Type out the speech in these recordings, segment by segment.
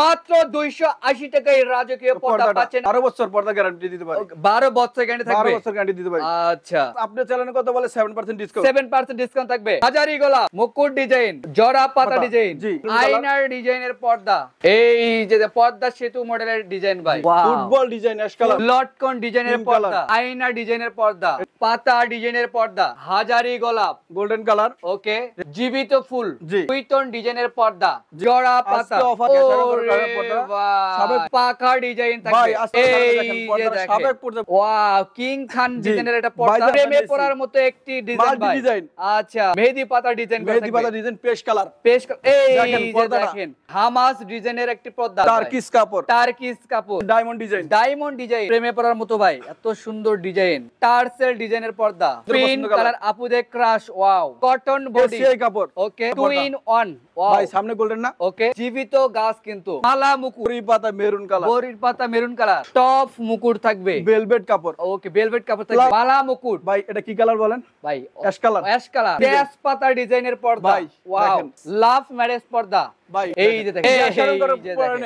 মাত্র 280 টাকায় রাজকীয় পর্দা পাচ্ছেন। 12 বছর পর্দা গ্যারান্টি দিতে পারি। 12 বছর গ্যারান্টি থাকবে। 12 বছর গ্যারান্টি দিতে পারি। আচ্ছা, আপনার চ্যানেলে কত বলে 7% ডিসকাউন্ট। 7% ডিসকাউন্ট থাকবে। হাজারি গলা, মুকুট ডিজাইন, জড়া পাতা ডিজাইন, জি। আয়নার ডিজাইনের পর্দা। এই যে পর্দা সেতু মডেলের ডিজাইন ভাই। ফুটবল ডিজাইন অ্যাশ কালার, লটকন ডিজাইনের পর্দা, আয়না ডিজাইনের পর্দা, পাতা ডিজাইনের পর্দা, হাজারি গোলাপ, গোল্ডেন কালার, ওকে, জীবিত ফুল, জি। কুইটন ডিজাইনের পর্দা, জড়া পাতা, পাখা ডিজাইন থাকবে। এই যে দেখেন, ওয়াও, কিং খান ডিজাইনের একটা পর্দা, প্রেমে পড়ার মতো একটি ডিজাইন ভাই। আচ্ছা, মেহেদি পাতা ডিজাইন, মেহেদি পাতা ডিজাইন, পেস্ট কালার, পেস্ট। এই যে দেখেন, হামাস ডিজাইনের একটি পর্দা, টার্কিশ কাপড়, টার্কিশ কাপড়, ডায়মন্ড ডিজাইন, ডায়মন্ড ডিজাইন, প্রেমে পড়ার মতো ভাই, এত সুন্দর ডিজাইন, টার্সেল ডিজাইনের পর্দা, পিঙ্ক কালার, আপুদের ক্রাশ, ওয়াও, কটন বডি কাপড়, ওকে, 2 in 1, ওয়াও ভাই সামনে গোল্ডেন না, ওকে, জীবিত গাছ কিন্তু, মালা মুকুট, বড়ি পাতা মেরুন কালার, বড়ির পাতা মেরুন কালার, টপ মুকুট থাকবে, ভেলভেট কাপড়, ওকে, ভেলভেট কাপড় থাকবে, মালা মুকুট ভাই এটা কি কালার বলেন ভাই? অ্যাশ কালার, অ্যাশ কালার, তেজ পাতা ডিজাইনের পর্দা ভাই, ওয়াও, লাভ ম্যারেজ পর্দা ভাই। এই যে দেখেন,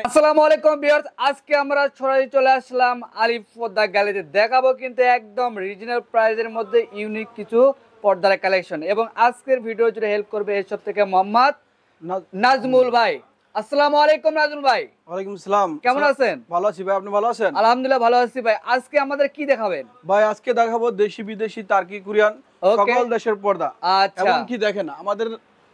আসসালামু আলাইকুম ভিউয়ার্স, আজকে আমরা সরাসরি চলে আসলাম আলিফ পর্দা গ্যালারিতে। দেখাবো কিন্তু একদম রিজনাল প্রাইসের মধ্যে ইউনিক কিছু পর্দার কালেকশন, এবং আজকের ভিডিও জুড়ে হেল্প করবে এসব থেকে মোহাম্মদ নাজমুল ভাই। আসসালামু আলাইকুম নাজমুল ভাই। ওয়ালাইকুম আসসালাম, কেমন আছেন? ভালো আছি ভাই, আপনি ভালো আছেন? আলহামদুলিল্লাহ ভালো আছি ভাই। আজকে আমাদের কি দেখাবেন ভাই? আজকে দেখাবো দেশি বিদেশি টার্কি কোরিয়ান সকল দেশের পর্দা। আচ্ছা, এবং কি দেখেন আমাদের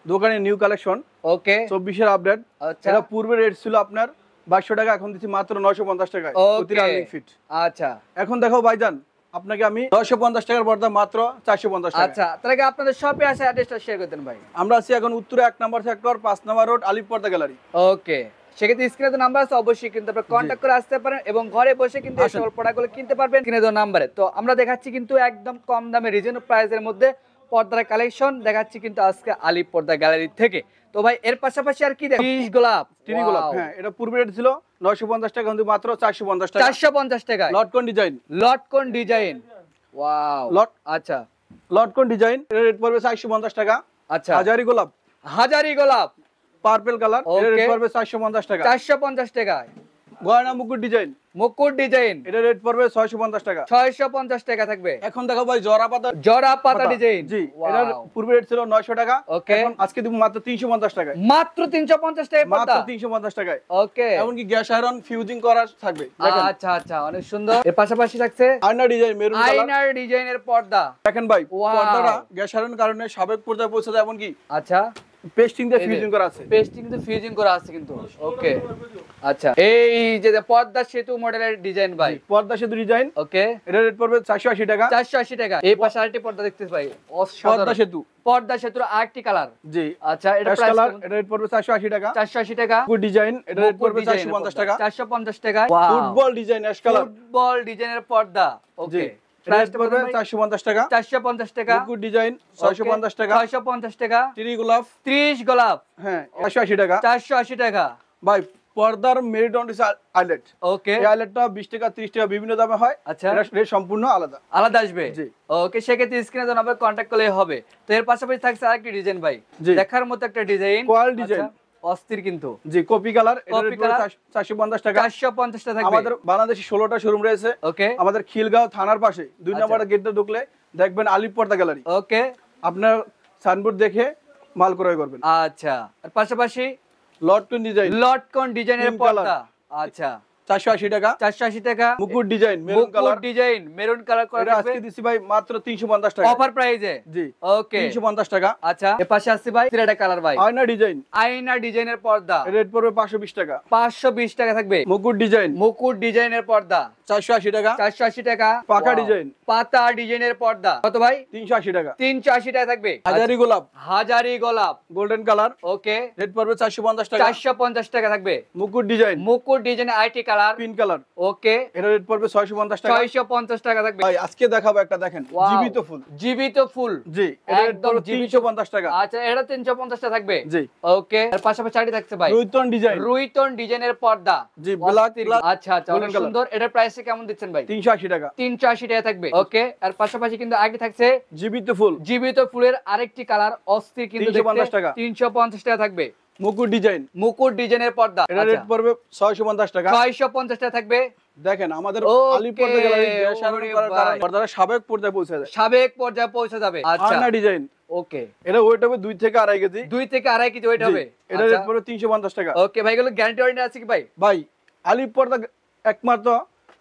দোকানে নিউ কালেকশন, ওকে, 24 এর আপডেট। আচ্ছা, এটা পূর্বে রেট ছিল আপনার 2200 টাকা, এখন দিচ্ছি মাত্র 950 টাকায় প্রতি রানিং ফিট। আচ্ছা, এখন দেখো ভাইজান, আপনাকে আমি 950 টাকার পর্দা মাত্র 450 টাকা। আচ্ছা, তাহলে কি আপনাদের শপে আসে অ্যাড্রেসটা শেয়ার করতেন ভাই? আমরা আছি এখন উত্তরে 1 নম্বর সেক্টর 5 নম্বর রোড আলিফ পর্দা গ্যালারি। ওকে, সেক্ষেত্রে স্ক্রিনে তো নাম্বার আছে, অবশ্যই কিন্তু আপনারা কন্ট্যাক্ট করে আসতে পারেন এবং ঘরে বসে কিন্তু এই সকল প্রোডাক্টগুলো কিনতে পারবেন স্ক্রিনে দেওয়া নাম্বারে। তো আমরা দেখাচ্ছি কিন্তু একদম কম দামে রিজনেবল প্রাইসের মধ্যে পর্দার কালেকশন দেখাচ্ছি কিন্তু আজকে আলিফ পর্দা গ্যালারি থেকে। তো ভাই এর পাশাপাশি আর কি দেখেন? 30 গোলাপ, টিনি গোলাপ, হ্যাঁ এটা পূর্বে রেট ছিল 950 টাকা, কিন্তু মাত্র 450 টাকা। 450 টাকা, লটকন ডিজাইন, লটকন ডিজাইন, ওয়াও, আচ্ছা, লটকন ডিজাইন, এর রেট পড়বে 450 টাকা। আচ্ছা, হাজারি গোলাপ, হাজারি গোলাপ, পার্পল কালার, এর রেট পড়বে 450 টাকা। 450 টাকা। গয়না মুকুট ডিজাইন, মুকুট ডিজাইন, এটা রেট পড়বে 650 টাকা। 650 টাকা থাকবে। এখন দেখো ভাই জড়া পাতা, জড়া পাতা ডিজাইন, জি, এটা পূর্বে রেট ছিল 900 টাকা, ওকে, এখন আজকে দিব মাত্র 350 টাকায়। মাত্র 350 টাকায় পর্দা, মাত্র 350 টাকায়। ওকে, এমন কি গ্যাস আয়রন ফিউজিং করা থাকবে। আচ্ছা আচ্ছা, অনেক সুন্দর। এর পাশাপাশি থাকছে আয়না ডিজাইন, মেরুন কালার, আয়নার ডিজাইনের পর্দা। দেখেন ভাই পর্দাটা গ্যাস আয়রন কারণে সাবেক পর্যায়ে পৌঁছে যায়, এমন কি আচ্ছা, পেস্টিং দিয়ে ফিউজিং করা আছে, পেস্টিং দিয়ে ফিউজিং করা আছে কিন্তু, ওকে। আচ্ছা, এই যে পর্দা সেতু মডেলের ডিজাইন ভাই, পর্দা সেতু ডিজাইন, ওকে, এটা রেট পড়বে 480 টাকা। 480 টাকা। এই পাশে আরেকটি পর্দা দেখতেছ ভাই, পর্দা সেতু, পর্দা সেতুর আরেকটি কালার, জি, আচ্ছা, এটা প্রাইস কালার, এটা রেট পড়বে 480 টাকা। 480 টাকা। ফুট ডিজাইন, এটা রেট পড়বে 450 টাকা। 450 টাকা। Football design ash colour, football ডিজাইনের পর্দা, ওকে, প্রাইস পড়বে 450 টাকা। 450 টাকা। ফুট ডিজাইন 650 টাকা। 650 টাকা। 30 গোলাপ, 30 গোলাপ, হ্যাঁ 480 টাকা। 480 টাকা। ভাই পর্দার মেরিটন আইলেট, ওকে, এই আইলেটটা 20 টাকা 30 টাকা বিভিন্ন দামে হয়। আচ্ছা, এটা রেট সম্পূর্ণ আলাদা আলাদা আসবে, জি, ওকে। সেক্ষেত্রে স্ক্রিনে তো নাম্বার কন্ট্যাক্ট করলে হবে। তো এর পাশাপাশি থাকছে আরেকটি ডিজাইন ভাই, দেখার মতো একটা ডিজাইন, কোয়াল ডিজাইন, অস্থির কিন্তু, জি, কপি কালার, এটা রেট পড়বে 450 টাকা। 450 টাকা থাকবে। আমাদের বাংলাদেশে 16টা শোরুম রয়েছে, ওকে। আমাদের খিলগাঁও থানার পাশে 2 নম্বরের গেটে ঢুকলে দেখবেন আলিফ পর্দা গ্যালারি, ওকে। আপনার সাইনবোর্ড দেখে মাল ক্রয় করবেন। আচ্ছা, আর পাশাপাশি লটকন ডিজাইন, লটকন ডিজাইনের পর্দা, আচ্ছা, 480 টাকা। 480 টাকা। মুকুট ডিজাইন, মেরুন কালার, মুকুট ডিজাইন, মেরুন কালার করা এটা আজকে দিছি ভাই মাত্র 350 টাকা, অফার প্রাইসে, জি, ওকে, 350 টাকা। আচ্ছা, এর পাশে আসছে ভাই সিরাটা কালার ভাই, আয়না ডিজাইন, আয়না ডিজাইনের পর্দা, রেট পড়বে 520 টাকা। 520 টাকা থাকবে। মুকুট ডিজাইন, মুকুট ডিজাইনের পর্দা, 480 টাকা। 480 টাকা। পাকা ডিজাইন, পাতা ডিজাইনের পর্দা কত ভাই? 380 টাকা। 380 টাকা থাকবে। হাজারি গোলাপ, হাজারি গোলাপ, গোল্ডেন কালার, ওকে, রেট পড়বে 450 টাকা। 450 টাকা থাকবে। মুকুট ডিজাইন, মুকুট ডিজাইনের আইটি কালার, পিঙ্ক কালার, ওকে, এর রেট পড়বে 650 টাকা। 650 টাকা থাকবে। ভাই আজকে দেখাবো একটা, দেখেন জীবিত ফুল, জীবিত ফুল, জি, এর রেট পড়বে 350 টাকা। আচ্ছা, এটা 350 টাকা থাকবে, জি, ওকে। এর পাশাপাশি আইটি থাকছে ভাই রুইতন ডিজাইন, রুইতন ডিজাইনের পর্দা, জি, ব্ল্যাক, আচ্ছা আচ্ছা, অনেক সুন্দর। এটার প্রাইস কেমন দিচ্ছেন ভাই? 380 টাকা। 380 টাকা থাকবে, ওকে। এর পাশাপাশি কিন্তু আগে থাকছে জীবিত ফুল, জীবিত ফুলের আরেকটি কালার, অস্থির কিন্তু, 350 টাকা। 350 টাকা থাকবে। মুকুট ডিজাইন, মুকুট ডিজাইনের পর্দা, এটা রেট পড়বে 650 টাকা। 650 টাকা থাকবে। দেখেন আমাদের আলিফ পর্দা গ্যালারি শাড়ি করার কারণে পর্দাটা সাবেক পর্যায়ে পৌঁছে যায়, সাবেক পর্যায়ে পৌঁছে যাবে। আচ্ছা আয়না ডিজাইন, ওকে, এটা ওয়েট হবে 2 থেকে আড়াই কেজি। 2 থেকে আড়াই কেজি ওয়েট হবে। এটা রেট পড়বে 350 টাকা। ওকে ভাই, এগুলো গ্যারান্টি ওয়ারেন্টি আছে কি ভাই? ভাই আলিফ পর্দা একমাত্র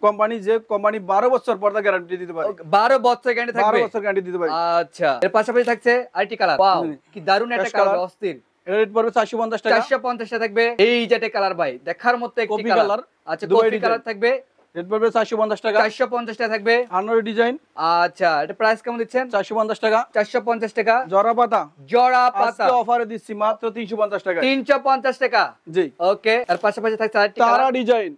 কোম্পানি যে কোম্পানি 12 বছর পর্দা গ্যারান্টি দিতে পারে। 12 বছর গ্যারান্টি থাকবে। 12 বছর গ্যারান্টি দিতে পারে। আচ্ছা, এর পাশাপাশি থাকছে আইটি কালার। ওয়াও, কি দারুণ একটা কালার, অস্থির। এটা রেট পড়বে 450 টাকা। 450 টাকা থাকবে। এই যেটা কালার ভাই, দেখার মতো একটি কালার। আচ্ছা, কফি কালার থাকবে, রেট পড়বে 450 টাকা। 450 টাকা থাকবে। আনোয়ার ডিজাইন, আচ্ছা, এটা প্রাইস কেমন দিচ্ছেন? 450 টাকা। 450 টাকা। জরা পাতা, জরা পাতা আজকে অফারে দিচ্ছি মাত্র 350 টাকা। 350 টাকা। জি, ওকে, এর পাশাপাশি থাকছে আইটি তারা কালার ডিজাইন,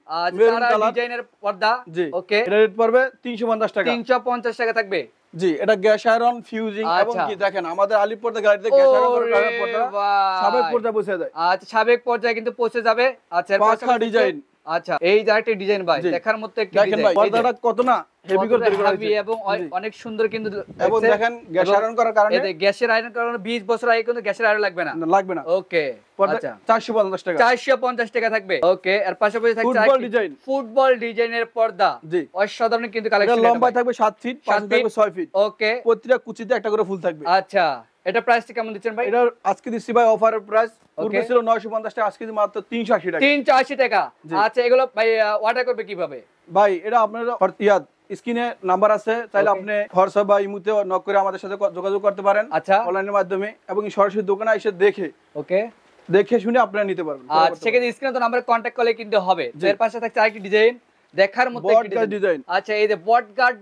তারা ডিজাইনের পর্দা। জি, ওকে, এটা রেট পড়বে 350 টাকা। 350 টাকা থাকবে। জি, এটা গ্যাস আয়রন ফিউজিং, এবং কি দেখেন আমাদের আলিফ পর্দা গাড়িতে গ্যাস আয়রন করার পর্দা সাবেক পর্যায়ে পৌঁছে যায়। আচ্ছা, সাবেক পর্যায়ে কিন্তু পৌঁছে যাবে। আচ্ছা, এর পাখা ডিজাইন। আচ্ছা, এই যে একটা ডিজাইন ভাই, দেখার মতো একটা দেখেন ভাই পর্দাটা কত না হেভি করে তৈরি করা হয়েছে, এবং অনেক সুন্দর কিন্তু। এবং দেখেন গ্যাস আয়রন করার কারণে, এতে গ্যাসের আয়রন কারণে 20 বছর আগে কিন্তু গ্যাসের আয়রন লাগবে না। লাগবে না। ওকে, আচ্ছা 450 টাকা। 450 টাকা থাকবে। ওকে, এর পাশাপাশি থাকছে ফুটবল ডিজাইন, ফুটবল ডিজাইনের পর্দা। জি, অসাধারণ কিন্তু কালেকশন। এটা লম্বা থাকবে 7 ফিট, পাশে থাকবে 6 ফিট। ওকে, প্রতিটা কুচিতে একটা করে ফুল থাকবে। আচ্ছা, এটা প্রাইসটা কেমন দিচ্ছেন ভাই? এটা আজকে দিচ্ছি ভাই অফারের প্রাইস, পূর্বে ছিল 950 টাকা, আজকে মাত্র 380 টাকা। 380 টাকা। আচ্ছা, এগুলো ভাই অর্ডার করবে কিভাবে? ভাই এটা আপনার স্ক্রিনে নাম্বার আছে, তাহলে আপনি হোয়াটসঅ্যাপ বা ইমোতে নক করে আমাদের সাথে যোগাযোগ করতে পারেন। আচ্ছা, অনলাইনের মাধ্যমে, এবং সরাসরি দোকানে এসে ওকে দেখে শুনে আপনারা নিতে পারবেন। আচ্ছা, সেক্ষেত্রে স্ক্রিনে তো নাম্বারে কন্টাক্ট করলে কিন্তু হবে। এর পাশে থাকছে আরেকটি ডিজাইন, দেখার মতো একটি ডিজাইন। আচ্ছা, এই যে বটগার্ড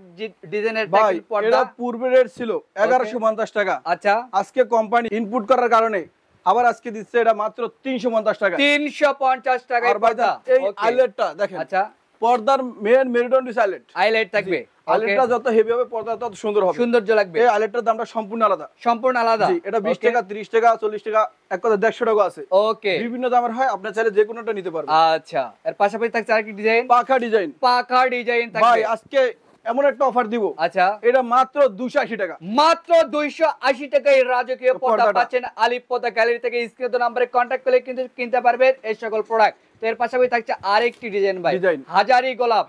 ডিজাইনের পর্দা, এটা পূর্বে রেট ছিল 1150 টাকা। আচ্ছা, আজকে কোম্পানি ইনপুট করার কারণে আবার আজকে দিচ্ছে এটা মাত্র 350 টাকা। 350 টাকা আর ভাই এই আইলেটটা দেখেন। আচ্ছা, পর্দার মেইন মেরুদণ্ড আইলেট, আইলাইট থাকবে। আইলেটটা যত হেভি হবে পর্দা তত সুন্দর হবে, সৌন্দর্য লাগবে। এই আইলেটটার দামটা সম্পূর্ণ আলাদা। সম্পূর্ণ আলাদা। জি, এটা 20 টাকা, 30 টাকা, 40 টাকা, এক কথা 150 টাকা আছে। ওকে, বিভিন্ন দামের হয়, আপনি চাইলে যে কোনোটা নিতে পারবেন। আচ্ছা, এর পাশাপাশি থাকছে আরেকটি ডিজাইন, পাখা ডিজাইন। পাখা ডিজাইন থাকবে। ভাই আজকে এমন একটা অফার দিব, আচ্ছা, এটা মাত্র 280 টাকা। মাত্র 280 টাকায় রাজকীয় পর্দা পাচ্ছেন আলিফ পর্দা গ্যালারি থেকে। স্ক্রিনে নম্বরে কন্টাক্ট করলে কিন্তু কিনতে পারবেন এই সকল প্রোডাক্ট। তো এর পাশাপাশি থাকছে আরেকটি ডিজাইন ভাই, হাজারি গোলাপ।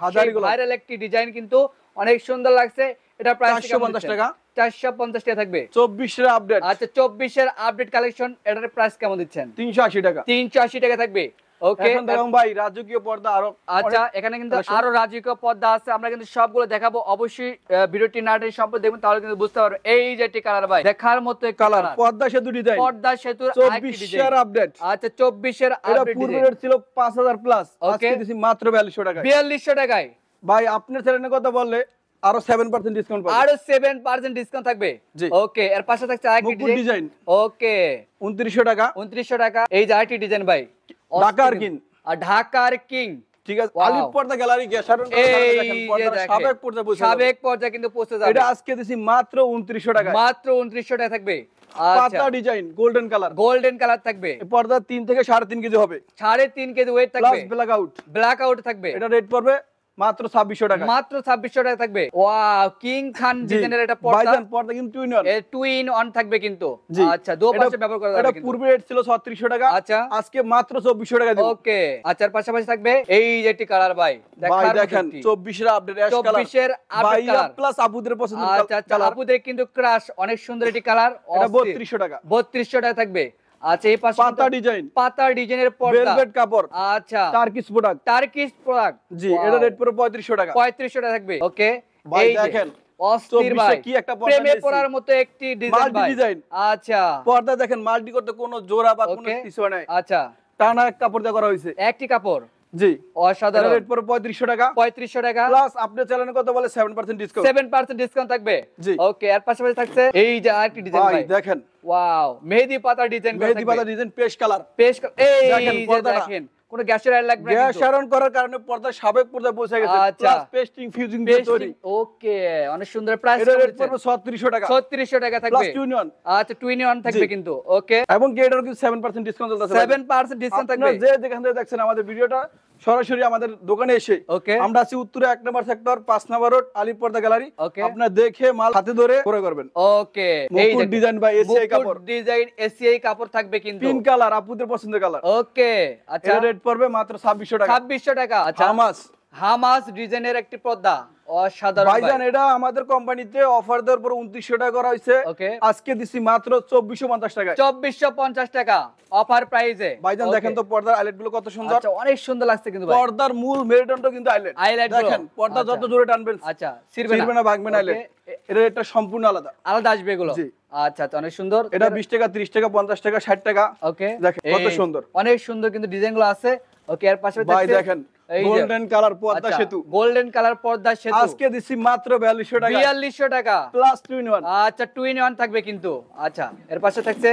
ভাইরাল একটি ডিজাইন, কিন্তু অনেক সুন্দর লাগছে। এটা প্রাইস 450 টাকা। 450 টাকা থাকবে। 24 এর আপডেট। আচ্ছা, 24 এর আপডেট কালেকশন, এটার প্রাইস কেমন দিচ্ছেন? 380 টাকা। 380 টাকা থাকবে। ওকে, এখন দেখুন ভাই রাজকীয় পর্দা আরো। আচ্ছা, এখানে কিন্তু আরো রাজকীয় পর্দা আছে, আমরা কিন্তু সবগুলো দেখাবো। অবশ্যই ভিডিওটি না টেনে সম্পূর্ণ দেখবেন, তাহলে কিন্তু বুঝতে পারবেন। এই যে কালার ভাই, দেখার মতো কালার, পর্দা সেতু ডিজাইন, পর্দা সেতুর 24 এর আপডেট। আচ্ছা, 24 এর এটা আপডেট পূর্বে রেট ছিল 5000 প্লাস, আজকে দিছি মাত্র 4200 টাকায়। 4200 টাকায়। ভাই আপনার চ্যানেলের কথা বললে আরো 7% ডিসকাউন্ট পাবেন। আরো 7% ডিসকাউন্ট থাকবে। ওকে, এর পাশে থাকছে আরেকটি ডিজাইন। ওকে, 2900 টাকা। 2900 টাকা। এই যে আরেকটি ডিজাইন ভাই, ঢাকার কিং। আর ঢাকার কিং, ঠিক আছে। আলিফ পর্দা গ্যালারি গ্যাসারন দেখেন, পর্দা সাবেক পর্যায়ে পৌঁছে যাবে। সাবেক পর্যায়ে কিন্তু পৌঁছে যাবে। এটা আজকে দিছি মাত্র 2900 টাকা। মাত্র 2900 টাকা থাকবে। পাতা design, golden colour. Golden colour থাকবে। এই পর্দা 3 থেকে 3.5 কেজি হবে। 3.5 কেজি ওয়েট থাকবে। Plus black out. Black out থাকবে। এটা রেট পড়বে মাত্র 2600 টাকা। মাত্র 2600 টাকা থাকবে। ওয়াও, কিং খান ডিজাইনের এটা পর্দা। ভাইজান পর্দা কিন্তু টুইন অন। টুইন অন থাকবে কিন্তু। আচ্ছা, দুই পাশে ব্যবহার করা যাবে এটা কিন্তু। পূর্বে রেট ছিল 3600 টাকা। আচ্ছা, আজকে মাত্র 2400 টাকা দিব। ওকে, আচ্ছা, এর পাশাপাশি থাকবে এই যে কালার ভাই, ভাই দেখেন 24 এর আপডেট অ্যাশ কালার। 24 এর আপডেট কালার প্লাস আপুদের পছন্দের কালার। আচ্ছা, আপুদের কিন্তু ক্রাশ, অনেক সুন্দর এটি কালার। এটা 3200 টাকা। 3200 টাকা থাকবে। আচ্ছা, এই পাশে পাতা ডিজাইন, পাতা ডিজাইনের পর্দা, ভেলভেট কাপড়। আচ্ছা, টার্কিশ প্রোডাক্ট। Turkish product. জি, এটা রেট পড়বে 3500 টাকা। 3500 টাকা থাকবে। ওকে, ভাই দেখেন অস্থির ভাই, কি একটা পর্দা প্রেমে পড়ার মতো একটি ডিজাইন ভাই। ডিজাইন। আচ্ছা, পর্দা দেখেন মাল্টি করতে কোনো জোড়া বা কোনো কিছু নাই। আচ্ছা, টানা এক কাপড় দিয়ে করা হয়েছে, একটি কাপড়। জি, অসাধারণ। রেট পড়বে 3500 টাকা। 3500 টাকা প্লাস আপনি চ্যানেলের কথা বলে 7% ডিসকাউন্ট। 7% ডিসকাউন্ট থাকবে। জি, ওকে, এর পাশাপাশি থাকছে এই যে আরেকটি ডিজাইন ভাই, দেখেন। ওয়াও, মেহেদি পাতা ডিজাইন। মেহেদি পাতা ডিজাইন, পেস্ট কালার। এই দেখেন যে পর্দাটা। দেখেন, কোনো গ্যাসের আয়রন লাগবে না। গ্যাস আয়রন করার কারণে পর্দা সাবেক পর্যায়ে পৌঁছে গেছে। আচ্ছা, প্লাস পেস্টিং ফিউজিং দিয়ে তৈরি। ওকে, অনেক সুন্দর। প্রাইস এটা রেট পড়বে 3600 টাকা। 3600 টাকা থাকবে। Plus twin on. আচ্ছা, টুইন অন থাকবে কিন্তু। ওকে, এবং কি এটার কিন্তু 7% ডিসকাউন্ট চলতেছে। 7% ডিসকাউন্ট থাকবে। আপনারা যে যেখান থেকে দেখছেন আমাদের ভিডিওটা, সরাসরি আমাদের দোকানে এসে ওকে আমরা আছি উত্তরে 1 নম্বর সেক্টর 5 নম্বর রোড আলিফ পর্দা গ্যালারি ওকে আপনারা দেখে মাল হাতে ধরে ক্রয় করবেন ওকে মুকুট ডিজাইন বা এসিআই কাপড় ডিজাইন এসিআই কাপড় থাকবে কিন্তু পিঙ্ক কালার আপুদের পছন্দের কালার ওকে আচ্ছা এর রেট পড়বে মাত্র 2600 টাকা 2600 টাকা আচ্ছা হামাস হামাস ডিজাইনের একটি পর্দা অসাধারণ ভাইজান এটা আমাদের কোম্পানিতে অফার দেওয়ার পর 2900 টাকা করা হয়েছে ওকে আজকে দিছি মাত্র 2450 টাকায় 2450 টাকা অফার প্রাইসে ভাইজান দেখেন তো পর্দার আইলেট গুলো কত সুন্দর আচ্ছা অনেক সুন্দর লাগছে কিন্তু ভাই পর্দার মূল মেরুদণ্ড কিন্তু আইলেট Eyelet গুলো। দেখেন পর্দা যত আচ্ছা। জোরে টানবেন আচ্ছা ছিড়বে ছিড়বে না ভাঙবে না আইলেট Okay, এর রেটটা সম্পূর্ণ আলাদা আলাদা আসবে এগুলো জি। আচ্ছা আচ্ছা অনেক সুন্দর এটা 20 টাকা 30 টাকা 50 টাকা 60 টাকা ওকে দেখেন কত সুন্দর অনেক সুন্দর কিন্তু ডিজাইন গুলো আছে ওকে এর পাশে ভাই দেখেন গোল্ডেন কালার পর্দা সেতু গোল্ডেন কালার পর্দা সেতু আজকে দিছি মাত্র 4200 টাকা 4200 টাকা প্লাস 2 in 1 আচ্ছা 2 in 1 থাকবে কিন্তু আচ্ছা এর পাশে থাকছে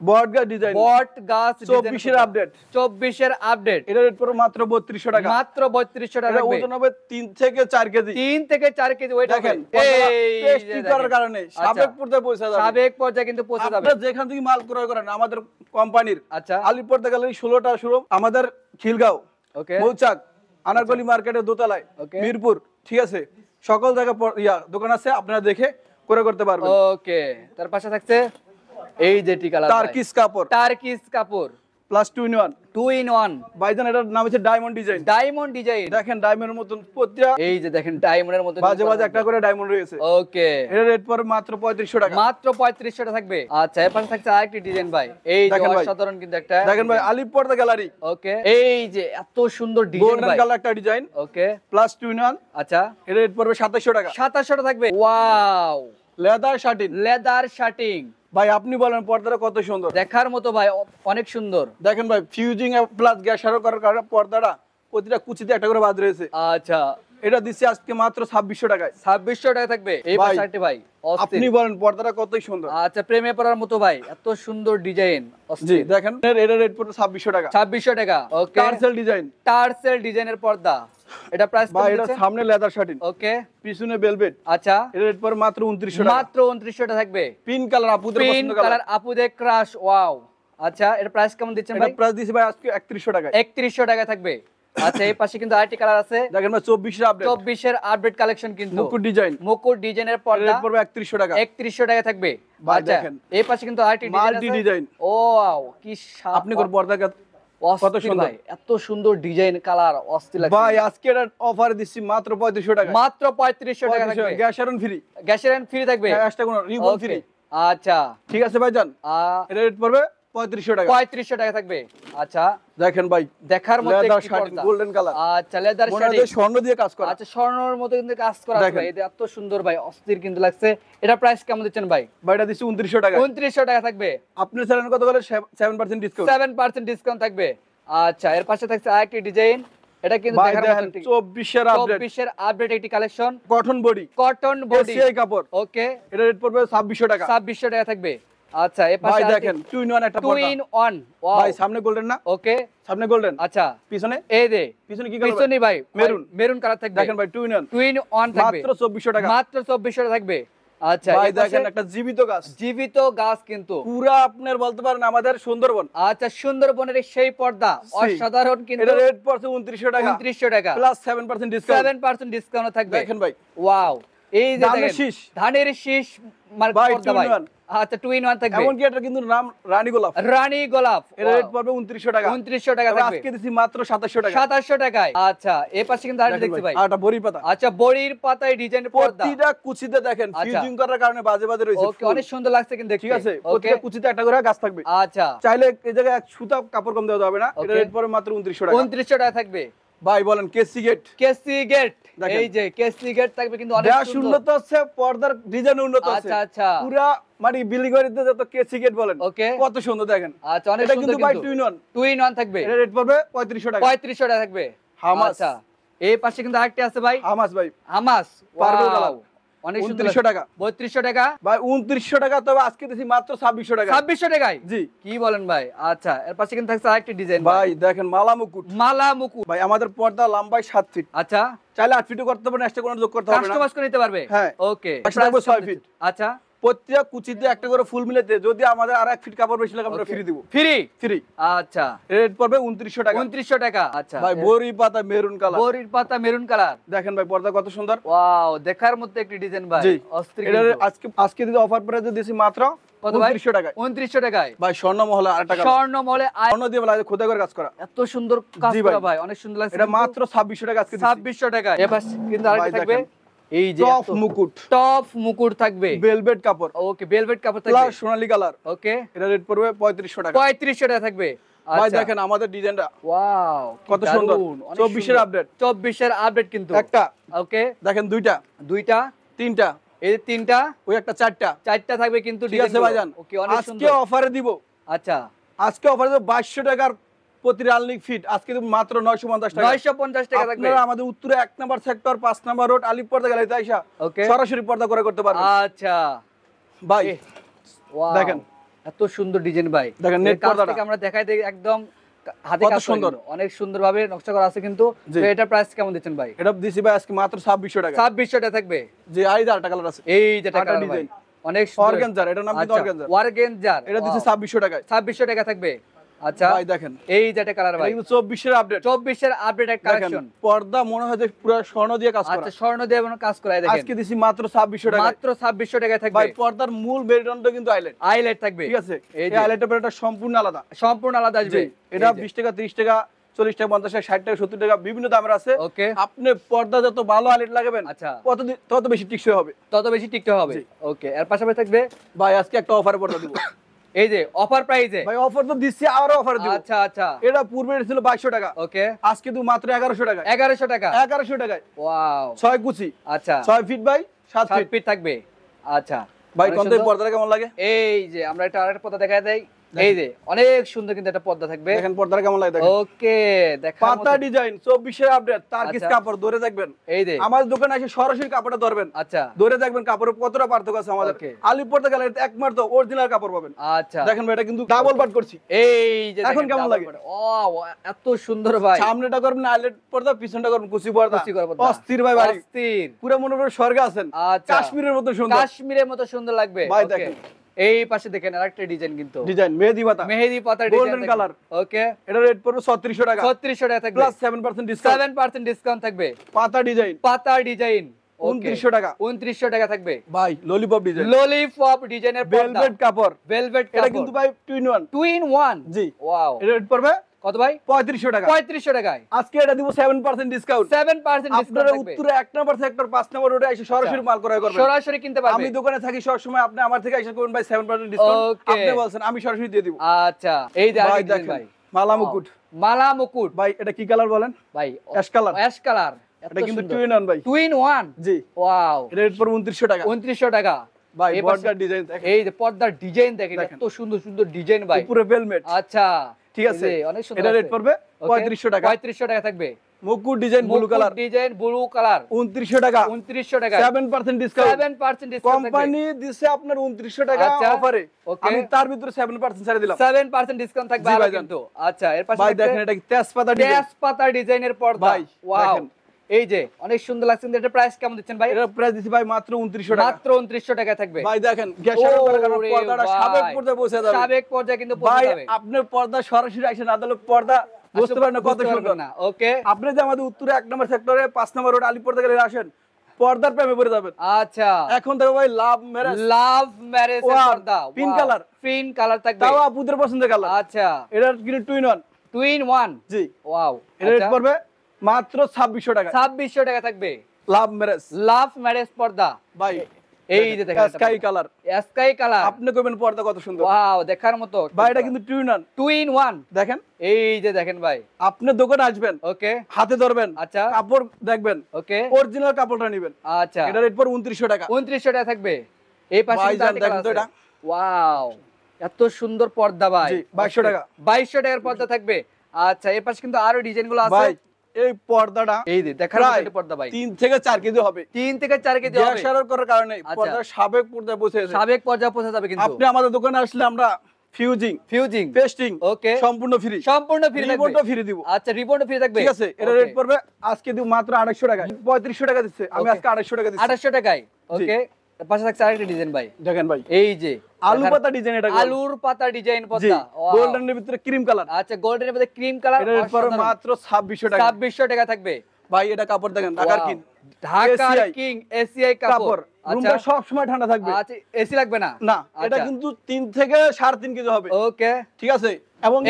বটগা ডিজাইন বট গাছ 24 এর আপডেট 24 এর আপডেট এটা রেট পড়বে মাত্র 3200 টাকা মাত্র 3200 টাকা এটা থাকবে ওজন হবে 3 থেকে 4 কেজি 3 থেকে 4 কেজি ওয়েট দেখেন এই টেস্ট যে করার দেখেন। কারণে আচ্ছা, সাবেক পর্যায়ে পৌঁছে যাবে সাবেক পর্যায়ে কিন্তু পৌঁছে যাবে আপনারা যেখান থেকে মাল ক্রয় করেন আমাদের কোম্পানির আচ্ছা আলিফ পর্দা গ্যালারি 16টা শোরুম আমাদের খিলগাঁও ওকে মৌচাক আনারকলি মার্কেটের দোতলায় Okay. মিরপুর ঠিক আছে সকল জায়গায় দোকান আছে আপনারা দেখে ক্রয় করতে পারবেন ওকে তার পাশে থাকছে এই যে টি কালার টার্কিশ কাপড় টার্কিশ কাপড় প্লাস 2 in 1 2 in 1 ভাইজান এটার নাম হচ্ছে ডায়মন্ড ডিজাইন ডায়মন্ড ডিজাইন দেখেন ডায়মন্ডের মতন প্রতিটা এই যে দেখেন ডায়মন্ডের মতো বাজে বাজে একটা করে ডায়মন্ড রয়েছে ওকে এর রেট পড়বে মাত্র 3500 টাকা মাত্র 3500 টাকা থাকবে আচ্ছা এর পাশে থাকছে আরেকটি ডিজাইন ভাই এই যে দেখেন ভাই। অসাধারণ কিন্তু একটা দেখেন ভাই আলিফ পর্দা গ্যালারি ওকে এই যে এত সুন্দর ডিজাইন গোল্ডেন ভাই কালার একটা ডিজাইন ওকে প্লাস 2 in 1 আচ্ছা এর রেট পড়বে 2700 টাকা 2700 টাকা থাকবে ওয়াও লেদার শার্টিন লেদার শার্টিং ভাই আপনি বলেন পর্দাটা কত সুন্দর দেখার মতো ভাই অনেক সুন্দর দেখেন ভাই ফিউজিং প্লাস গ্যাস আরো করার কারণে পর্দাটা প্রতিটা কুচিতে একটা করে বাদ রয়েছে আচ্ছা এটা দিচ্ছি আজকে মাত্র 2600 টাকায় 2600 টাকা থাকবে এই ভাই, পাশে ভাই অস্থির। আপনি বলেন পর্দাটা কতই সুন্দর আচ্ছা প্রেমে পড়ার মতো ভাই এত সুন্দর ডিজাইন জি দেখেন এর রেট পড়বে 2600 টাকা 2600 টাকা ওকে টার্সেল ডিজাইন টার্সেল ডিজাইনের পর্দা এটা প্রাইস ভাই কত এটা দিচ্ছে সামনে লেদার শার্টিন ওকে পিছনে ভেলভেট আচ্ছা এর রেট পড়বে মাত্র 2900 টাকা মাত্র 2900 টাকা থাকবে পিঙ্ক কালার আপুদের পিঙ্ক পছন্দের কালার কালার আপুদের ক্রাশ ওয়াও আচ্ছা এর প্রাইস কেমন দিচ্ছেন এটা ভাই প্রাইস দিছি ভাই আজকে 3100 টাকায় 3100 টাকা থাকবে আচ্ছা এই পাশে কিন্তু আরেকটি কালার আছে দেখেন ভাই 24 এর আপডেট 24 এর আপডেট কালেকশন কিন্তু মুকুট ডিজাইন মুকুট ডিজাইনের পর্দা রেট পড়বে 3100 টাকা 3100 টাকা থাকবে ভাই আচ্ছা দেখেন। এই পাশে কিন্তু আরেকটি মাল্টি ডিজাইন ও ওয়াও কি আপনি কোন পর্দা কত কত সুন্দর। সুন্দর এত সুন্দর ডিজাইন কালার অস্থির লাগছে ভাই আজকে এটা অফার দিচ্ছি মাত্র 3500 টাকা মাত্র 3500 টাকা থাকবে গ্যাস আরন ফ্রি গ্যাসের ফ্রি থাকবে গ্যাসটা কোনো রিবন Okay, ফ্রি আচ্ছা ঠিক আছে ভাইজান এর রেট পড়বে 3500 টাকা 3500 টাকা থাকবে আচ্ছা দেখেন ভাই দেখার মতো লেদার একটি শার্টিং পর্দা গোল্ডেন কালার আচ্ছা লেদার মনে শাড়ি হয় স্বর্ণ দিয়ে কাজ করা আচ্ছা স্বর্ণের মতো কিন্তু কাজ করা আছে দেখেন। ভাই এটা এত সুন্দর ভাই অস্থির কিন্তু লাগছে এটা প্রাইস কেমন দিচ্ছেন ভাই ভাইটা দিচ্ছি 2900 টাকা 2900 টাকা থাকবে আপনি চ্যানেল কত বলে 7% ডিসকাউন্ট 7% ডিসকাউন্ট থাকবে আচ্ছা এর পাশে থাকছে আরেকটি ডিজাইন এটা কিন্তু ভাই দেখার দেখেন মতো ঠিক 24 এর আপডেট 24 এর আপডেট একটি collection cotton body cotton body ACI কাপড় ওকে এর রেট পড়বে 2600 টাকা 2600 টাকা থাকবে আচ্ছা এই ভাই পাশে দেখেন 2 in 1 একটা 2 পর্দা in 1 ওয়াও ভাই সামনে গোল্ডেন না ওকে সামনে গোল্ডেন আচ্ছা পিছনে এই দে পিছনে কি কালার পিছনে ভাই মেরুন। মেরুন কালার থাকবে দেখেন ভাই 2 in 1 2 in 1 থাকবে মাত্র 2400 টাকা মাত্র 2400 টাকা থাকবে আচ্ছা ভাই এই পাশে দেখেন একটা জীবিত গাছ জীবিত গাছ কিন্তু পুরা আপনার বলতে পারেন আমাদের সুন্দরবন আচ্ছা সুন্দরবনের এই সেই পর্দা অসাধারণ কিন্তু এটা রেট পড়ছে 2900 টাকা 2900 টাকা প্লাস 7% ডিসকাউন্ট 7% ডিসকাউন্ট থাকবে দেখেন ভাই ওয়াও এই যে ধানের দেখেন শীষ। ধানের শীষ মার্ক ভাই, পর্দা 2 in ভাই 1 আচ্ছা 2 in 1 থাকবে এমন কি এটা কিন্তু নাম রানী গোলাপ রানী গোলাপ এর রেট পড়বে 2900 টাকা 2900 টাকা তবে থাকবে আজকে দিছি মাত্র 2700 টাকা 2700 টাকায় আচ্ছা এই পাশে কিন্তু আরেকটা দেখেন দেখছি ভাই আর একটা বড়ি পাতা আচ্ছা বড়ির পাতায় ডিজাইন পর্দা প্রতিটা কুচিতে দেখেন আচ্ছা। ফিউজিং করার কারণে বাজে বাজে রয়েছে ওকে অনেক সুন্দর লাগছে কিন্তু দেখতে ঠিক আছে ওকে প্রতিটা কুচিতে একটা করে গাছ থাকবে আচ্ছা চাইলে এই জায়গায় এক সুতা কাপড় কম দেওয়া যাবে না এটা Okay. রেট পড়বে মাত্র 2900 টাকা 2900 টাকা থাকবে ভাই বলেন কেসি গেট কেসি গেট দেখেন। এই যে কেসি গেট থাকবে কিন্তু অনেক দেয়া সুন্দর উন্নত আছে পর্দার ডিজাইন উন্নত আছে আচ্ছা আচ্ছা পুরা মানে বিল্ডিং বাড়িতে যত কেসি গেট বলেন ওকে কত সুন্দর দেখেন আচ্ছা অনেক এটা সুন্দর কিন্তু ভাই কিন্তু 2 in 1 2 in 1 থাকবে এটা রেট পড়বে 3500 টাকা 3500 টাকা থাকবে হামাস। আচ্ছা এই পাশে কিন্তু আরেকটা আছে ভাই হামাস ভাই হামাস পার্পল Wow, কালার অনেক সুন্দর 2900 টাকা 3200 টাকা ভাই 2900 টাকা তবে আজকে দিছি মাত্র 2600 টাকা 2600 টাকায় জি কি বলেন ভাই আচ্ছা এর পাশে কিন্তু থাকছে আরেকটা ডিজাইন ভাই দেখেন মালা মুকুট মালা মুকুট ভাই আমাদের পর্দা লম্বায় 7 ফিট আচ্ছা চাইলে 8 ফিটও করতে পারেন এক্সট্রা কোনো যোগ করতে হবে না কাস্টমাইজ করে নিতে পারবে হ্যাঁ। ওকে একশো থাকবে 6 ফিট। আচ্ছা প্রত্যেক কুচিতে একটা করে ফুল মিলাতে যদি আমাদের আর 1 ফিট কাপড় বেশি লাগে আমরা ফ্রি দিব। ফ্রি। আচ্ছা, রেট পড়বে 2900 টাকা। 2900 টাকা। আচ্ছা ভাই বড়ি পাতা মেরুন কালার। বড়ির পাতা মেরুন কালার। দেখেন ভাই পর্দা কত সুন্দর। ওয়াও, দেখার মতো একটি ডিজাইন ভাই। অস্থির। এটা আজকে দিদি অফার প্রাইসে দিয়েছি মাত্র 2900 টাকায়। 2900 টাকায় ভাই স্বর্ণমহলে আরেকটা কালার। স্বর্ণমহলে স্বর্ণ দিয়ে বলা খোদা করে কাজ করা। এত সুন্দর কাজ করা ভাই, অনেক সুন্দর লাগছে। এটা মাত্র 2600 টাকা আজকে দিচ্ছি। 2600 টাকা। এবার কিন্তু আরেকটা থাকবে, এই যে টপ মুকুট। টপ মুকুট থাকবে, ভেলভেট কাপড়। ওকে, ভেলভেট কাপড় থাকবে, প্লাস সোনালী কালার। ওকে, এটা রেট পড়বে 3500 টাকা। 3500 টাকা থাকবে। ভাই দেখেন আমাদের ডিজাইনটা ওয়াও কত সুন্দর। 24 এর আপডেট। 24 এর আপডেট কিন্তু একটা, ওকে, দেখেন দুইটা, তিনটা, এই যে তিনটা, ওই একটা চারটা থাকবে কিন্তু ঠিক আছে ভাইজান। ওকে, অনেক সুন্দর। আজকে অফারে দিব। আচ্ছা, আজকে অফারে দিব 2200 টাকার প্রতি রানলিং ফিট। আজকে দিব মাত্র 950 টাকা। 950 টাকা থাকবে। আপনারা আমাদের উত্তরে 1 নাম্বার সেক্টর 5 নাম্বার রোড আলিপ পর্দা গ্যালারিতে আইসা সরাসরি পর্দা করে করতে পারবেন। আচ্ছা ভাই ওয়াও, দেখেন এত সুন্দর ডিজাইন ভাই। দেখেন নেট পর্দাটা আমরা দেখাই দেই, একদম হাতে কাজ সুন্দর, অনেক সুন্দর ভাবে নকশা করা আছে কিন্তু। তো এটা প্রাইস কেমন দিচ্ছেন ভাই? এটা দিছি ভাই আজকে মাত্র 2600 টাকা। 2600 টাকা থাকবে। যে আইদারটা কালার আছে, এই যেটা কালার ডিজাইন অনেক সুন্দর, অর্গানজার, এটা নাম কিন্তু অর্গানজার। অর্গানজার, এটা দিছি 2600 টাকায়। 2600 টাকা থাকবে। আচ্ছা ভাই দেখেন এই যেটা কালার ভাই, কিন্তু 24 এর আপডেট। 24 এর আপডেট এক কালেকশন। পর্দা মনে হয় যে পুরো স্বর্ণ দিয়ে কাজ করা। আচ্ছা, স্বর্ণ দিয়ে কাজ করা। দেখেন আজকে দিছি মাত্র 2600 টাকা। মাত্র 2600 টাকায় থাকবে ভাই। পর্দার মূল মেরুদণ্ড কিন্তু আইলাইট থাকবে, ঠিক আছে। এই আইলাইটের পরে এটা সম্পূর্ণ আলাদা, সম্পূর্ণ আলাদা আসবে। এটা 20 টাকা, 30 টাকা, 40 টাকা, 50 টাকা, 60 টাকা, 70 টাকা বিভিন্ন দামের আছে। ওকে, আপনি পর্দা যত ভালো আইলাইট লাগাবেন আচ্ছা তত বেশি টিকসই হবে, তত বেশি টিকতে হবে। ওকে, এর পাশাপাশি থাকবে ভাই আজকে একটা অফারে পর্দা দিব। এই যে অফার প্রাইসে ভাই অফার তো দিচ্ছি, আরো অফার দিব। আচ্ছা আচ্ছা, এটা পূর্বে ছিল 2200 টাকা, ওকে, আজকে দিব মাত্র 1100 টাকা। 1100 টাকা, 1100 টাকায়। ওয়াও, 6 কুচি, আচ্ছা 6 ফিট বাই 7 7 ফিট ফিট থাকবে। আচ্ছা ভাই, কোন পর্দাটা কেমন লাগে? এই যে আমরা একটা আরেকটা পর্দা দেখায় দেই। এই যে অনেক সুন্দর কিন্তু একটা পর্দা থাকবে। দেখেন পর্দাটা কেমন লাগে দেখেন। ওকে, দেখার পাতা মতো ডিজাইন 24 এর আপডেট। তার কিছু কাপড় ধরে দেখবেন। এই যে আমাদের দোকানে এসে সরাসরি কাপড়টা ধরবেন। আচ্ছা, ধরে দেখবেন কাপড়ের কতটা পার্থক্য আছে আমাদের। আলিপ পর্দা গ্যালারিতে একমাত্র অরিজিনাল কাপড় পাবেন। আচ্ছা দেখেন ভাই এটা কিন্তু ডাবল পাট করছি। এই যে এখন কেমন লাগে? এত সুন্দর ভাই। সামনেটা করবেন আইলেট পর্দা, পিছনটা করবেন কুচি পর্দা। অস্থির ভাই, বাড়ি অস্থির, পুরো মনে হয় স্বর্গে আছেন। কাশ্মীরের মতো সুন্দর, কাশ্মীরের মতো সুন্দর লাগবে ভাই। দেখেন এই পাশে দেখেন আরেকটা ডিজাইন কিন্তু ডিজাইন মেহেদি পাতা, মেহেদি পাতা ডিজাইন, গোল্ডেন কালার। ওকে, এটা রেট পড়বে 3600 টাকা। 3600 টাকা থাকবে, প্লাস 7% ডিসকাউন্ট। 7% ডিসকাউন্ট থাকবে। পাতা ডিজাইন, পাতা ডিজাইন 2900 টাকা। 2900 টাকা থাকবে ভাই। ললিপপ ডিজাইন, ললিপপ ডিজাইনের পর্দা, ভেলভেট কাপড়, ভেলভেট কাপড়। এটা কিন্তু ভাই 2 in 1। 2 in 1 G. ওয়াও, এটা রেট পড়বে কত ভাই? 3500 টাকা। 3500 টাকায় আজকে এটা দিব 7% ডিসকাউন্ট। 7% ডিসকাউন্ট আপনারা থাকবে। উত্তরে 1 নাম্বার সেক্টর 5 নাম্বার রোডে এসে সরাসরি মাল ক্রয় করবেন, সরাসরি কিনতে পারবেন। আমি দোকানে থাকি সব সময়, আপনি আমার থেকে এসে করবেন ভাই 7% ডিসকাউন্ট। আপনি বলছেন আমি সরাসরি দিয়ে দিব। আচ্ছা, এই যে ভাই আরেকটা দেখেন ভাই, মালা মুকুট। মালা মুকুট ভাই এটা কি কালার বলেন ভাই? Ash colour. অ্যাশ কালার, এটা কিন্তু 2 in 1 ভাই। 2 in 1 জি। ওয়াও, এটা রেট পড়বে 2900 টাকা। 2900 টাকা ভাই। এই বর্ডার ডিজাইন দেখেন, এই যে পর্দার ডিজাইন দেখেন, এত সুন্দর সুন্দর ডিজাইন ভাই, উপরে ভেলভেট। আচ্ছা ঠিক আছে, অনেক সুন্দর। এটা রেট পড়বে 3500 টাকা। 3500 টাকা থাকবে। মুকুট design blue colour, design blue colour 2900 টাকা। 2900 টাকা, 7% ডিসকাউন্ট। 7% ডিসকাউন্ট কোম্পানি দিছে আপনার 2900 টাকা অফারে, আমি তার ভিতরে 7% ছেড়ে দিলাম। 7% ডিসকাউন্ট থাকবে আর কিন্তু। আচ্ছা, এর পাশে ভাই দেখেন এটা কি তেজপাতা ডিজাইন, তেজপাতা ডিজাইনের পর্দা ভাই। ওয়াও, এই যে অনেক সুন্দর লাগছে। এটা প্রাইস কেমন দিচ্ছেন ভাই? এটা প্রাইস দিছি ভাই মাত্র 2900 টাকা। মাত্র 2900 টাকা থাকবে। ভাই দেখেন গ্যাসের পর্দাটা সাবেক পর্দায় বসে যাবে। সাবেক পর্দায় কিন্তু ভাই পৌঁছে যাবে। আপনি পর্দা সরাসরি আইসা না দিলে পর্দা বুঝতে পারেন না কত সুন্দর না। ওকে, আপনি যে আমাদের উত্তরে 1 নম্বর সেক্টরে 5 নম্বর রোড আলিপ পর্দা গ্যালারি আসেন, পর্দার প্রেমে পড়ে যাবেন। আচ্ছা, এখন দেখো ভাই লাভ ম্যারেজ পর্দা, পিঙ্ক কালার, পিঙ্ক কালার থাকবে, তাও আপুদের পছন্দের কালার। আচ্ছা, এটা কিন্তু 2 in 1। 2 in 1 G. ওয়াও, এটা রেট পড়বে মাত্র 2600 টাকা। 2600 টাকা থাকবে। লাভ ম্যারেজ পর্দা ভাই। এই যে দেখেন স্কাই কালার, স্কাই কালার, আপনি কইবেন পর্দা কত সুন্দর। ওয়াও, দেখার মতো ভাই। এটা কিন্তু 2 in 1। 2 in 1 দেখেন, এই যে দেখেন ভাই, আপনি দোকানে আসবেন, ওকে, হাতে ধরবেন, আচ্ছা, কাপড় দেখবেন, ওকে, অরিজিনাল কাপড়টা নেবেন। আচ্ছা, এটা রেট পড়বে 2900 টাকা। 2900 টাকা থাকবে। এই পাশে ভাই দেখেন তো এটা, ওয়াও, এত সুন্দর পর্দা ভাই। জি, 2200 টাকা। 2200 টাকার পর্দা থাকবে। আচ্ছা, এই পাশে কিন্তু আরো ডিজাইন গুলো আছে ভাই। এই পর্দাটা এই যে দেখার মতো পর্দা ভাই, 3 থেকে 4 কেজি হবে। 3 থেকে 4 কেজি হবে। গ্যাসার করার কারণে পর্দা সাবেক পর্দায় বসে আছে। সাবেক পর্দা পৌঁছে যাবে কিন্তু। আপনি আমাদের দোকানে আসলে আমরা ফিউজিং পেস্টিং ওকে সম্পূর্ণ ফ্রি, সম্পূর্ণ ফ্রি থাকবে। রিবনও ফ্রি দিব। আচ্ছা, রিবনও ফ্রি থাকবে। ঠিক আছে, এর রেট পড়বে আজকে দিব মাত্র 250 টাকা। 3500 টাকা দিচ্ছে, আমি আজকে 250 টাকা দিচ্ছি। 2800 টাকায়। ওকে, পাশে থাকছে আরেকটা ডিজাইন ভাই, দেখেন ভাই এই যে আলু পাতা ডিজাইন, এটা আলুর পাতা ডিজাইন পর্দা, গোল্ডেনের ভিতরে ক্রিম কালার। আচ্ছা, গোল্ডেনের মধ্যে ক্রিম কালার, এটার উপরে মাত্র 2600 টাকা। 2600 টাকা থাকবে ভাই এটা কাপড় দেখেন, ঢাকার কিং, ঢাকার কিং এসিআই কাপড়। রুমটা সব সময় ঠান্ডা থাকবে। আচ্ছা, এসি লাগবে না? না, এটা কিন্তু 3 থেকে 3.5 কেজি হবে। ওকে, ঠিক আছে। এবং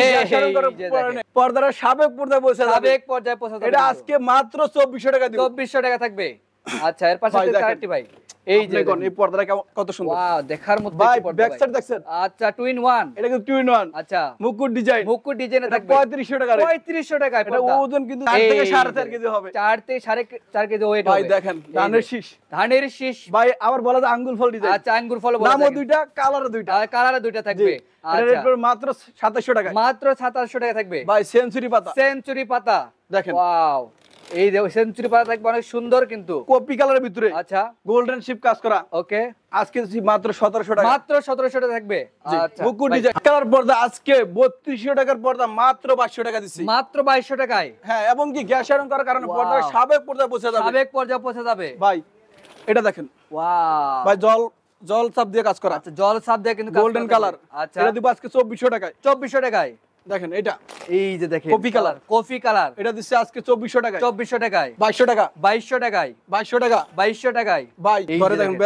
পর্দার সাবেক পর্দায় বসে যাবে, সাবেক পর্যায়ে পৌঁছে যাবে। এটা আজকে মাত্র 2400 টাকা দিব। 2400 টাকা থাকবে। আচ্ছা, এর পাশে আরেকটি ভাই, এই যে দেখুন এই পর্দাটা কত সুন্দর, ওয়াও, দেখার মতো ভাই। পর্দা ব্যাক ভাই। সাইড দেখছেন? আচ্ছা, 2 in 1, এটা কিন্তু 2 in 1। আচ্ছা, মুকুট ডিজাইন, মুকুট ডিজাইনে থাকবে 3500 টাকা। 3500 টাকায় এটা পর্দা। ওজন কিন্তু 4 থেকে 4.5 কেজি হবে। 4 থেকে 4.5 কেজি ওয়েট ভাই হবে। দেখেন ধানের শীষ, ধানের শীষ। ভাই আবার বলা যায় আঙ্গুল ফল ডিজাইন। আচ্ছা, আঙ্গুর ফল বলা নামও যায়। দুইটা, কালারও দুইটা। কালারে দুইটা থাকবে। এটা আচ্ছা, রেট পড়বে মাত্র 2700 টাকা। মাত্র 2700 টাকা থাকবে। ভাই সেঞ্চুরি পাতা, সেঞ্চুরি পাতা দেখেন ওয়াও, এই যে সেঞ্চুরি পাতা থাকবে, অনেক সুন্দর কিন্তু। কপি কালারের ভিতরে আচ্ছা, গোল্ডেন শিপ কাজ করা। ওকে, আজকে দিচ্ছি মাত্র 1700 টাকা। মাত্র 1700 টাকা থাকবে। আচ্ছা, মুকুট ডিজাইন কালার পর্দা আজকে 3200 টাকার পর্দা মাত্র 500 টাকা দিচ্ছি। মাত্র 2200 টাকায়। হ্যাঁ, এবং কি গ্যাস আয়রন করার কারণে Wow. পর্দা সাবেক পর্দা বসে যাবে। সাবেক পর্যায়ে পৌঁছে যাবে। ভাই এটা দেখেন, ওয়াও, ভাই জল চাপ দিয়ে কাজ করা। আচ্ছা, জল সাপ দিয়ে কিন্তু কাজ গোল্ডেন করা কালার। থাকবে। আচ্ছা, এটা দিব আজকে 2400 টাকায়। 2400 টাকায়। দেখেন এটা, এই যে দেখেন কফি কালার। কফি কালার, এটা দিচ্ছে আজকে 2400 টাকায়। 2400 টাকায়। 2200 টাকা। 2200 টাকায়। 2200 টাকা। 2200 টাকায়। ভাই এই ধরে যে দেখেন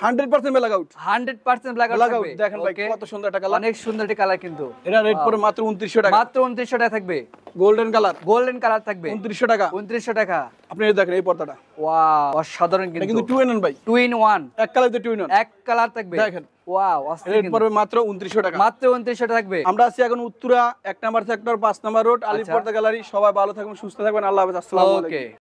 100% মেলা আউট। 100% ব্ল্যাক ব্ল্যাক আউট থাকবে। দেখেন ভাই Okay, কত সুন্দর একটা কালার। অনেক সুন্দর একটা কালার কিন্তু। এটা রেট পড়ে মাত্র 2900 টাকা। মাত্র 2900 টাকা থাকবে। গোল্ডেন কালার, গোল্ডেন কালার থাকবে 2900 টাকা। 2900 টাকা। আপনি এই দেখেন এই পর্দাটা, ওয়াও, অসাধারণ এটা কিন্তু। কিন্তু 2 in 1 ভাই, 2 in 1, এক কালারে 2 in 1। এক কালার থাকবে। দেখেন ওয়াও, অস্থির রেট কিন্তু। পড়বে মাত্র 2900 টাকা। মাত্র 2900 টাকা থাকবে। আমরা আছি এখন Uttara 1 number sector 5 number road, আলিপ আচ্ছা। পর্দা গ্যালারি। সবাই ভালো থাকবেন, সুস্থ থাকবেন। আল্লাহ হাফেজ। আসসালামু আলাইকুম। ওকে।